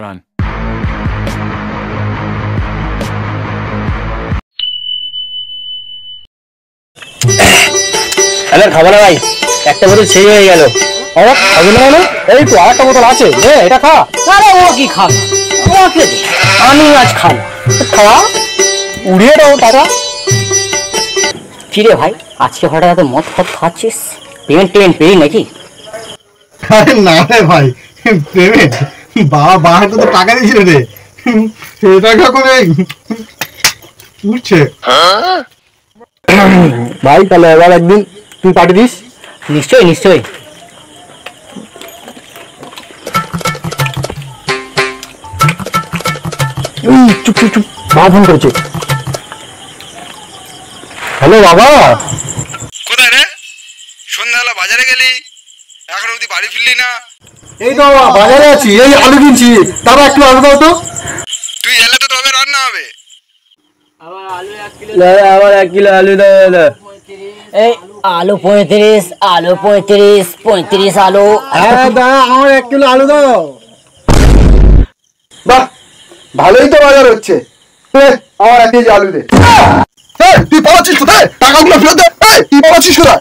Run. Hello খাবো না ভাই, একটা বোতল শেষ হয়ে গেল। খাবো না মানে? এই তো আরেকটা বোতল আছে, এটা খা। আরে ও কি খাবে, ওকে দে, আমি আজ খাবো। খাওয়া উড়িয়ে দাও টাকা। কিরে ভাই, আজকে হঠাৎ এত মদ ফদ খাচ্ছিস? পেমেন্ট পেরি নাকি? আরে না রে ভাই, পেমেন্ট বাবা তো টাকা দিয়েছিল রে, সেটা করে উঠছে। ভাই তাহলে এবার একদিন তুই পাঠিয়ে দিস। নিশ্চয়ই নিশ্চয়ই। চুপ চুপ চুপ, বাবা ফোন করেছে। হ্যালো বাবা। কোথায় রে? সন্ধ্যাবেলা বাজারে গেলি, এখন অব্দি বাড়ি ফিরলি না। এই তো বাজারে আছি, এই আলু কিনছি, তারপর একটু আলু দাও তো। তুই এলে তো তবে রান্না হবে। আবার 1 কিলো আলু দাও দাদা। এই আলু 35, আলু 35, 35 আলু। হ্যাঁ দা, আমার 1 কিলো আলু দাও। বাহ, ভালোই তো বাজার হচ্ছে। আমার 1 কেজি আলু দে। তুই পাচ্ছিস কোথায়? টাকাগুলো ফেরত দে। তুই পাচ্ছিস কোথায়?